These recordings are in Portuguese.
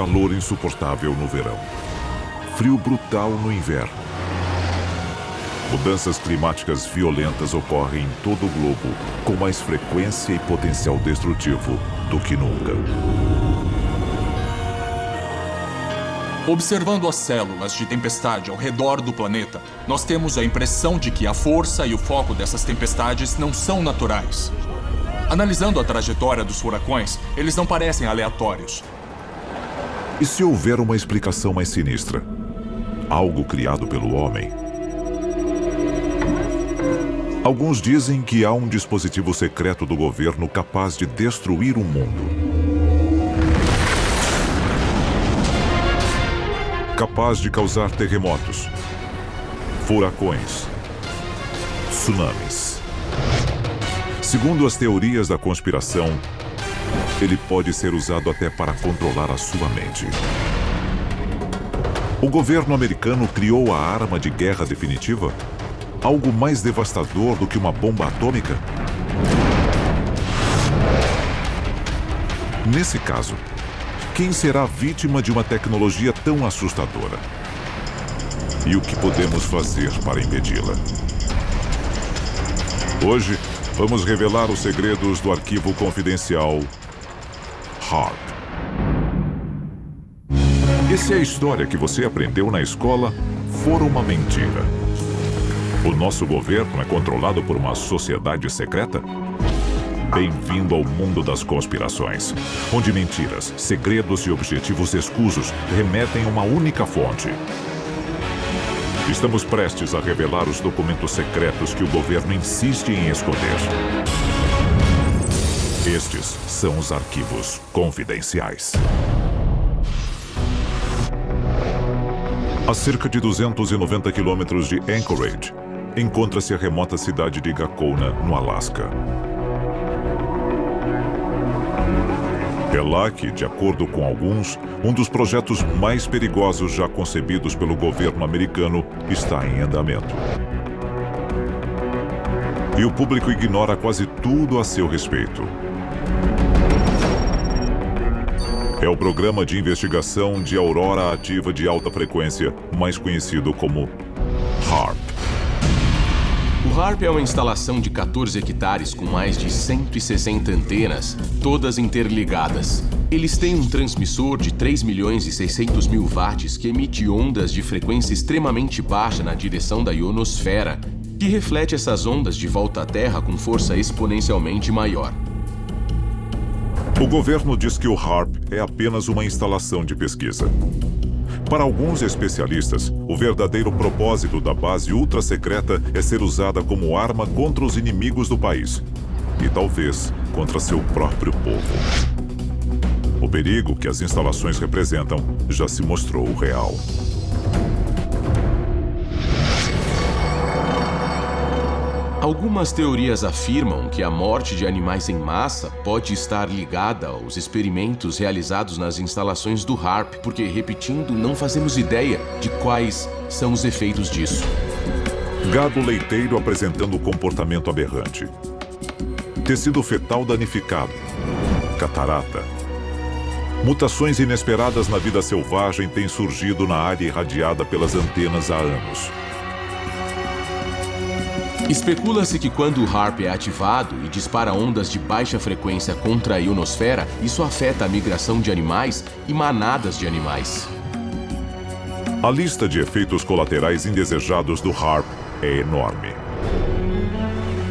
Calor insuportável no verão. Frio brutal no inverno. Mudanças climáticas violentas ocorrem em todo o globo com mais frequência e potencial destrutivo do que nunca. Observando as células de tempestade ao redor do planeta, nós temos a impressão de que a força e o foco dessas tempestades não são naturais. Analisando a trajetória dos furacões, eles não parecem aleatórios. E se houver uma explicação mais sinistra? Algo criado pelo homem? Alguns dizem que há um dispositivo secreto do governo capaz de destruir o mundo. Capaz de causar terremotos, furacões, tsunamis. Segundo as teorias da conspiração, ele pode ser usado até para controlar a sua mente. O governo americano criou a arma de guerra definitiva? Algo mais devastador do que uma bomba atômica? Nesse caso, quem será vítima de uma tecnologia tão assustadora? E o que podemos fazer para impedi-la? Hoje, vamos revelar os segredos do arquivo confidencial HAARP. E se a história que você aprendeu na escola for uma mentira? O nosso governo é controlado por uma sociedade secreta? Bem-vindo ao mundo das conspirações, onde mentiras, segredos e objetivos escusos remetem a uma única fonte. Estamos prestes a revelar os documentos secretos que o governo insiste em esconder. Estes são os arquivos confidenciais. A cerca de 290 quilômetros de Anchorage, encontra-se a remota cidade de Gakona, no Alasca. É lá que, de acordo com alguns, um dos projetos mais perigosos já concebidos pelo governo americano está em andamento. E o público ignora quase tudo a seu respeito. É o programa de investigação de aurora ativa de alta frequência, mais conhecido como HAARP. O HAARP é uma instalação de 14 hectares com mais de 160 antenas, todas interligadas. Eles têm um transmissor de 3.600.000 watts que emite ondas de frequência extremamente baixa na direção da ionosfera, que reflete essas ondas de volta à Terra com força exponencialmente maior. O governo diz que o HAARP é apenas uma instalação de pesquisa. Para alguns especialistas, o verdadeiro propósito da base ultra-secreta é ser usada como arma contra os inimigos do país e talvez contra seu próprio povo. O perigo que as instalações representam já se mostrou real. Algumas teorias afirmam que a morte de animais em massa pode estar ligada aos experimentos realizados nas instalações do HAARP, porque, repetindo, não fazemos ideia de quais são os efeitos disso. Gado leiteiro apresentando comportamento aberrante. Tecido fetal danificado. Catarata. Mutações inesperadas na vida selvagem têm surgido na área irradiada pelas antenas há anos. Especula-se que quando o HAARP é ativado e dispara ondas de baixa frequência contra a ionosfera, isso afeta a migração de animais e manadas de animais. A lista de efeitos colaterais indesejados do HAARP é enorme.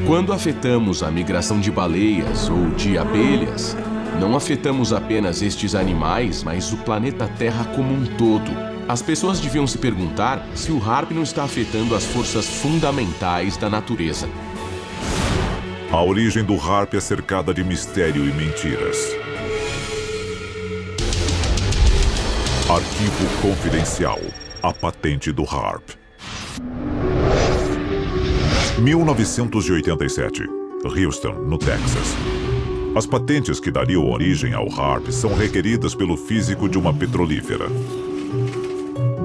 Quando afetamos a migração de baleias ou de abelhas, não afetamos apenas estes animais, mas o planeta Terra como um todo. As pessoas deviam se perguntar se o HAARP não está afetando as forças fundamentais da natureza. A origem do HAARP é cercada de mistério e mentiras. Arquivo confidencial. A patente do HAARP. 1987. Houston, no Texas. As patentes que dariam origem ao HAARP são requeridas pelo físico de uma petrolífera.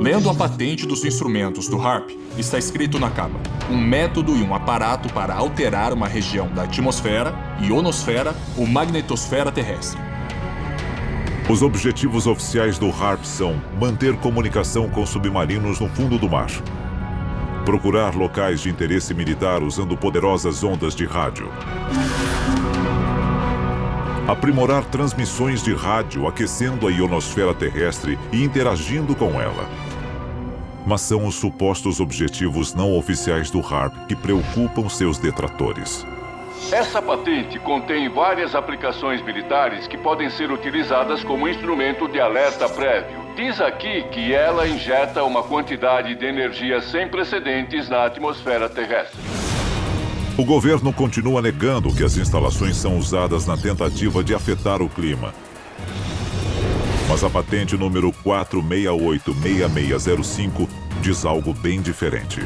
Lendo a patente dos instrumentos do HAARP, está escrito na capa: um método e um aparato para alterar uma região da atmosfera, ionosfera ou magnetosfera terrestre. Os objetivos oficiais do HAARP são manter comunicação com submarinos no fundo do mar, procurar locais de interesse militar usando poderosas ondas de rádio, aprimorar transmissões de rádio aquecendo a ionosfera terrestre e interagindo com ela. Mas são os supostos objetivos não oficiais do HAARP que preocupam seus detratores. Essa patente contém várias aplicações militares que podem ser utilizadas como instrumento de alerta prévio. Diz aqui que ela injeta uma quantidade de energia sem precedentes na atmosfera terrestre. O governo continua negando que as instalações são usadas na tentativa de afetar o clima. Mas a patente número 4686605 diz algo bem diferente.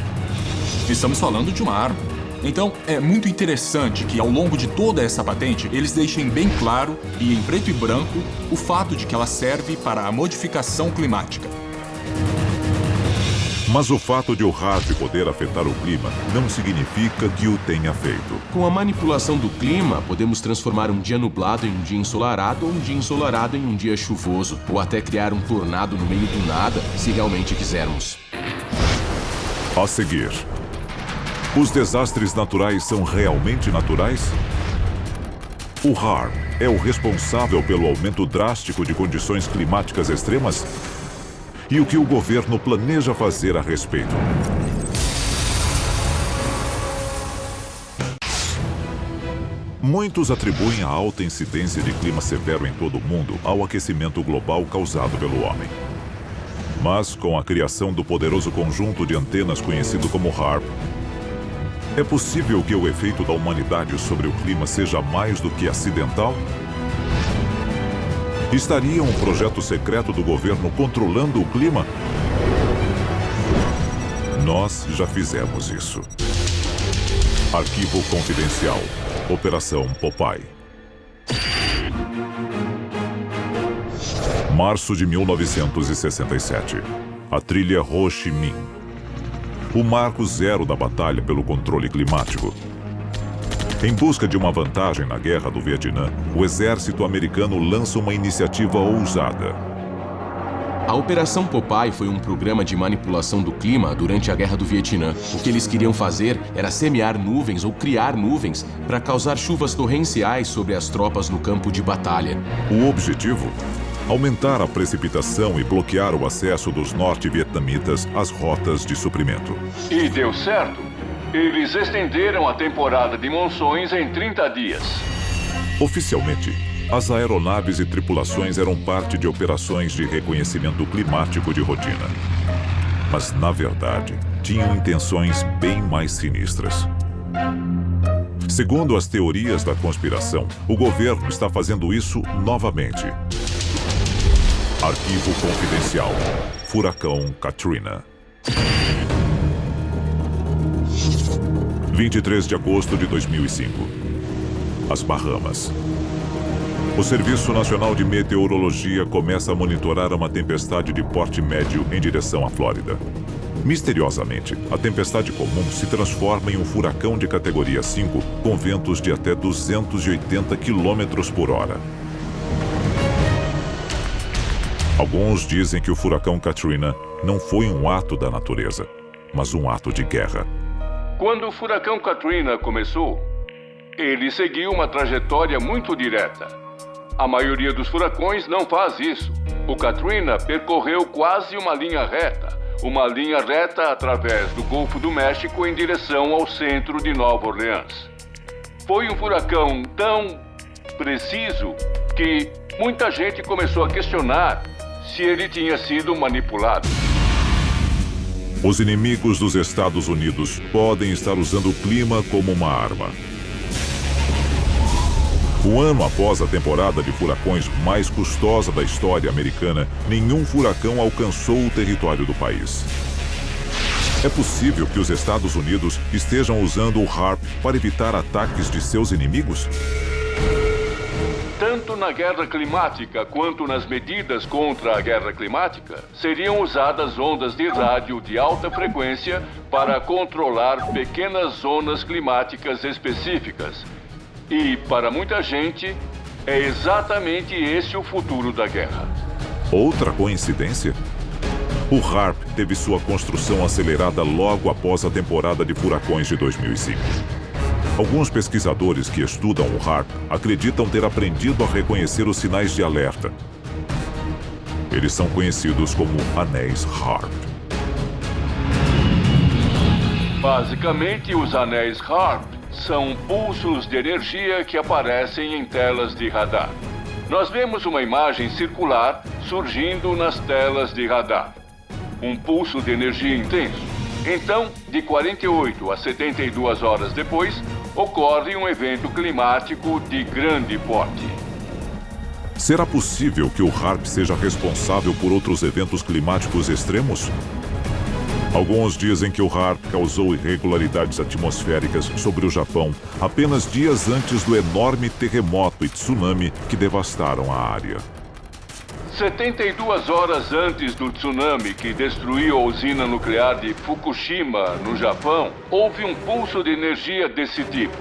Estamos falando de uma arma. Então, é muito interessante que, ao longo de toda essa patente, eles deixem bem claro, e em preto e branco, o fato de que ela serve para a modificação climática. Mas o fato de o HAARP poder afetar o clima não significa que o tenha feito. Com a manipulação do clima, podemos transformar um dia nublado em um dia ensolarado ou um dia ensolarado em um dia chuvoso, ou até criar um tornado no meio do nada, se realmente quisermos. A seguir, os desastres naturais são realmente naturais? O HAARP é o responsável pelo aumento drástico de condições climáticas extremas? E o que o governo planeja fazer a respeito? Muitos atribuem a alta incidência de clima severo em todo o mundo ao aquecimento global causado pelo homem. Mas, com a criação do poderoso conjunto de antenas conhecido como HAARP, é possível que o efeito da humanidade sobre o clima seja mais do que acidental? Estaria um projeto secreto do governo controlando o clima? Nós já fizemos isso. Arquivo confidencial. Operação Popeye. Março de 1967. A trilha Ho Chi Minh. O marco zero da batalha pelo controle climático. Em busca de uma vantagem na Guerra do Vietnã, o exército americano lança uma iniciativa ousada. A Operação Popeye foi um programa de manipulação do clima durante a Guerra do Vietnã. O que eles queriam fazer era semear nuvens ou criar nuvens para causar chuvas torrenciais sobre as tropas no campo de batalha. O objetivo? Aumentar a precipitação e bloquear o acesso dos norte-vietnamitas às rotas de suprimento. E deu certo. Eles estenderam a temporada de monções em 30 dias. Oficialmente, as aeronaves e tripulações eram parte de operações de reconhecimento climático de rotina. Mas, na verdade, tinham intenções bem mais sinistras. Segundo as teorias da conspiração, o governo está fazendo isso novamente. Arquivo confidencial. Furacão Katrina. 23 de agosto de 2005. As Bahamas. O Serviço Nacional de Meteorologia começa a monitorar uma tempestade de porte médio em direção à Flórida. Misteriosamente, a tempestade comum se transforma em um furacão de categoria 5 com ventos de até 280 km por hora. Alguns dizem que o furacão Katrina não foi um ato da natureza, mas um ato de guerra. Quando o furacão Katrina começou, ele seguiu uma trajetória muito direta. A maioria dos furacões não faz isso. O Katrina percorreu quase uma linha reta através do Golfo do México em direção ao centro de Nova Orleans. Foi um furacão tão preciso que muita gente começou a questionar se ele tinha sido manipulado. Os inimigos dos Estados Unidos podem estar usando o clima como uma arma. Um ano após a temporada de furacões mais custosa da história americana, nenhum furacão alcançou o território do país. É possível que os Estados Unidos estejam usando o HAARP para evitar ataques de seus inimigos? Tanto na guerra climática quanto nas medidas contra a guerra climática, seriam usadas ondas de rádio de alta frequência para controlar pequenas zonas climáticas específicas. E, para muita gente, É exatamente esse o futuro da guerra. Outra coincidência? O HARP teve sua construção acelerada logo após a temporada de furacões de 2005. Alguns pesquisadores que estudam o HARP acreditam ter aprendido a reconhecer os sinais de alerta. Eles são conhecidos como anéis HARP. Basicamente, os anéis HARP são pulsos de energia que aparecem em telas de radar. Nós vemos uma imagem circular surgindo nas telas de radar. Um pulso de energia intenso. Então, de 48 a 72 horas depois, ocorre um evento climático de grande porte. Será possível que o HARP seja responsável por outros eventos climáticos extremos? Alguns dizem que o HARP causou irregularidades atmosféricas sobre o Japão apenas dias antes do enorme terremoto e tsunami que devastaram a área. 72 horas antes do tsunami que destruiu a usina nuclear de Fukushima, no Japão, houve um pulso de energia desse tipo.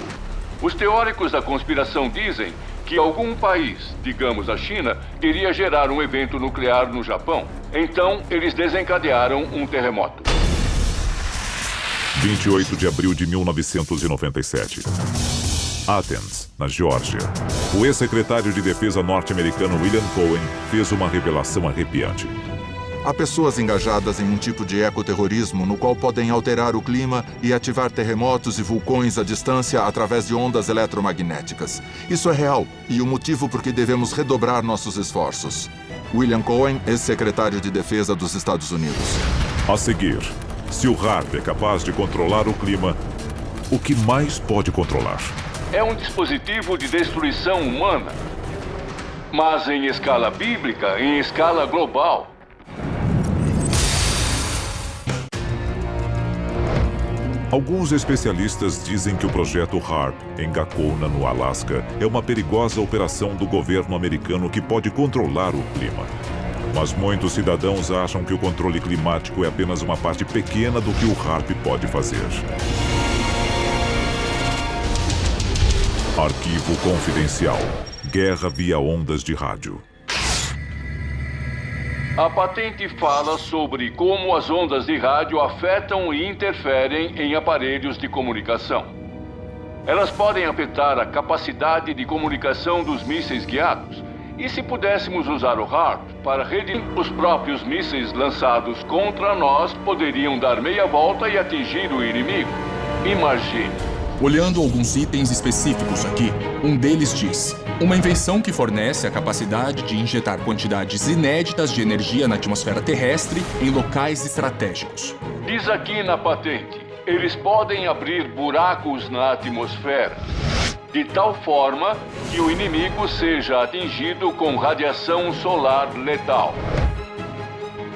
Os teóricos da conspiração dizem que algum país, digamos a China, iria gerar um evento nuclear no Japão. Então, eles desencadearam um terremoto. 28 de abril de 1997. Athens, na Geórgia. O ex-secretário de Defesa norte-americano William Cohen fez uma revelação arrepiante. Há pessoas engajadas em um tipo de ecoterrorismo no qual podem alterar o clima e ativar terremotos e vulcões à distância através de ondas eletromagnéticas. Isso é real e o motivo por que devemos redobrar nossos esforços. William Cohen, ex-secretário de Defesa dos Estados Unidos. A seguir, se o HARP é capaz de controlar o clima, o que mais pode controlar? É um dispositivo de destruição humana, mas em escala bíblica, em escala global. Alguns especialistas dizem que o projeto HARP, em Gakona, no Alasca, é uma perigosa operação do governo americano que pode controlar o clima. Mas muitos cidadãos acham que o controle climático é apenas uma parte pequena do que o HARP pode fazer. Arquivo confidencial. Guerra via ondas de rádio. A patente fala sobre como as ondas de rádio afetam e interferem em aparelhos de comunicação. Elas podem afetar a capacidade de comunicação dos mísseis guiados. E se pudéssemos usar o HARP para redigir, os próprios mísseis lançados contra nós poderiam dar meia volta e atingir o inimigo. Imagine. Olhando alguns itens específicos aqui, um deles diz: uma invenção que fornece a capacidade de injetar quantidades inéditas de energia na atmosfera terrestre em locais estratégicos. Diz aqui na patente, eles podem abrir buracos na atmosfera, de tal forma que o inimigo seja atingido com radiação solar letal.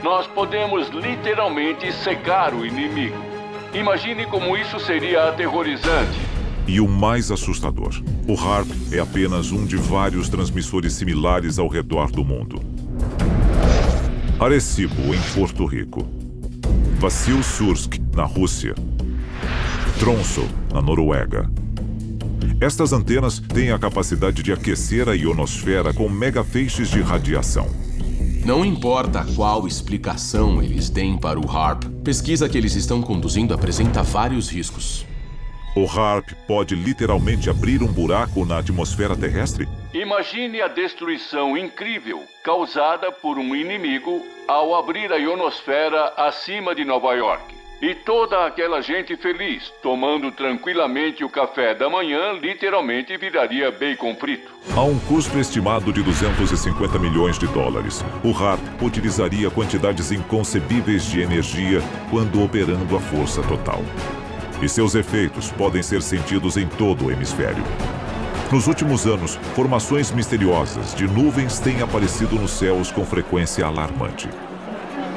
Nós podemos literalmente secar o inimigo. Imagine como isso seria aterrorizante. E o mais assustador, o HARP é apenas um de vários transmissores similares ao redor do mundo. Arecibo, em Porto Rico. Vassilsursk, na Rússia. Tromsø, na Noruega. Estas antenas têm a capacidade de aquecer a ionosfera com megafeixes de radiação. Não importa qual explicação eles deem para o HARP, pesquisa que eles estão conduzindo apresenta vários riscos. O HARP pode literalmente abrir um buraco na atmosfera terrestre? Imagine a destruição incrível causada por um inimigo ao abrir a ionosfera acima de Nova York. E toda aquela gente feliz, tomando tranquilamente o café da manhã, literalmente viraria bacon frito. A um custo estimado de 250 milhões de dólares, o HARP utilizaria quantidades inconcebíveis de energia quando operando a força total. E seus efeitos podem ser sentidos em todo o hemisfério. Nos últimos anos, formações misteriosas de nuvens têm aparecido nos céus com frequência alarmante.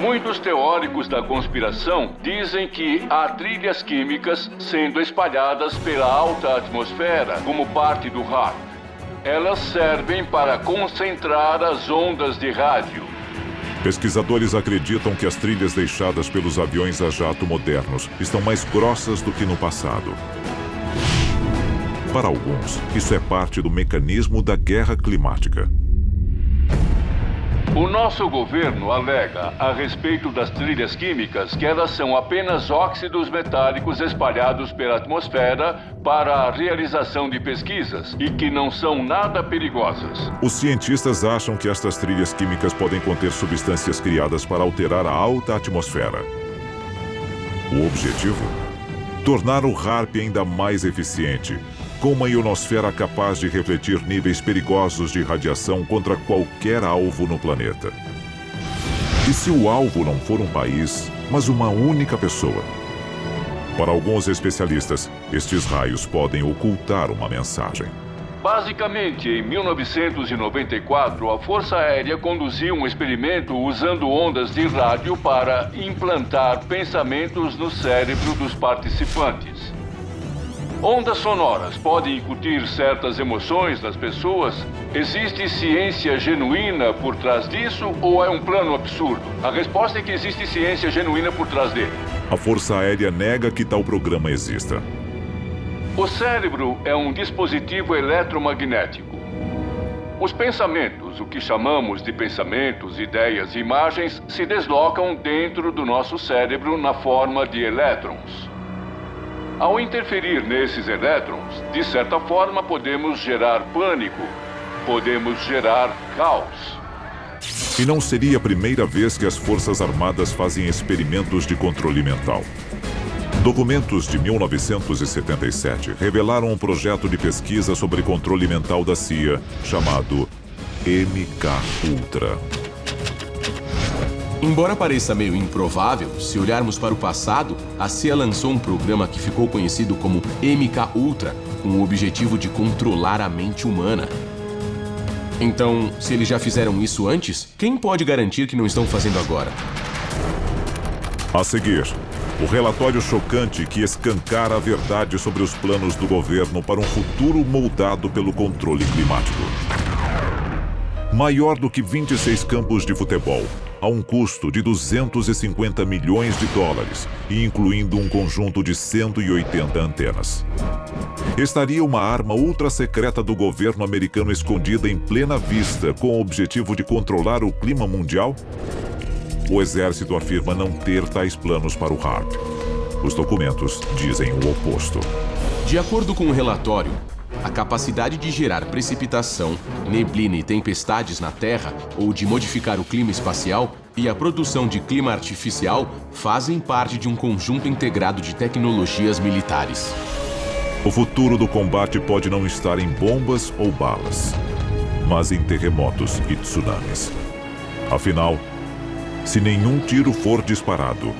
Muitos teóricos da conspiração dizem que há trilhas químicas sendo espalhadas pela alta atmosfera como parte do HARP. Elas servem para concentrar as ondas de rádio. Pesquisadores acreditam que as trilhas deixadas pelos aviões a jato modernos estão mais grossas do que no passado. Para alguns, isso é parte do mecanismo da guerra climática. O nosso governo alega, a respeito das trilhas químicas, que elas são apenas óxidos metálicos espalhados pela atmosfera para a realização de pesquisas e que não são nada perigosas. Os cientistas acham que estas trilhas químicas podem conter substâncias criadas para alterar a alta atmosfera. O objetivo? Tornar o HAARP ainda mais eficiente, com uma ionosfera capaz de refletir níveis perigosos de radiação contra qualquer alvo no planeta. E se o alvo não for um país, mas uma única pessoa? Para alguns especialistas, estes raios podem ocultar uma mensagem. Basicamente, em 1994, a Força Aérea conduziu um experimento usando ondas de rádio para implantar pensamentos no cérebro dos participantes. Ondas sonoras podem incutir certas emoções nas pessoas? Existe ciência genuína por trás disso ou é um plano absurdo? A resposta é que existe ciência genuína por trás dele. A Força Aérea nega que tal programa exista. O cérebro é um dispositivo eletromagnético. Os pensamentos, o que chamamos de pensamentos, ideias e imagens, se deslocam dentro do nosso cérebro na forma de elétrons. Ao interferir nesses elétrons, de certa forma podemos gerar pânico, podemos gerar caos. E não seria a primeira vez que as Forças Armadas fazem experimentos de controle mental. Documentos de 1977 revelaram um projeto de pesquisa sobre controle mental da CIA, chamado MKUltra. Embora pareça meio improvável, se olharmos para o passado, a CIA lançou um programa que ficou conhecido como MKUltra, com o objetivo de controlar a mente humana. Então, se eles já fizeram isso antes, quem pode garantir que não estão fazendo agora? A seguir, o relatório chocante que escancara a verdade sobre os planos do governo para um futuro moldado pelo controle climático. Maior do que 26 campos de futebol, a um custo de 250 milhões de dólares e incluindo um conjunto de 180 antenas. Estaria uma arma ultra-secreta do governo americano escondida em plena vista com o objetivo de controlar o clima mundial? O exército afirma não ter tais planos para o HAARP. Os documentos dizem o oposto. De acordo com o relatório, a capacidade de gerar precipitação, neblina e tempestades na Terra ou de modificar o clima espacial e a produção de clima artificial fazem parte de um conjunto integrado de tecnologias militares. O futuro do combate pode não estar em bombas ou balas, mas em terremotos e tsunamis. Afinal, se nenhum tiro for disparado,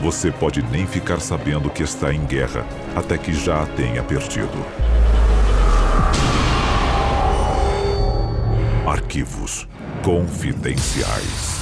você pode nem ficar sabendo que está em guerra até que já a tenha perdido. Arquivos confidenciais.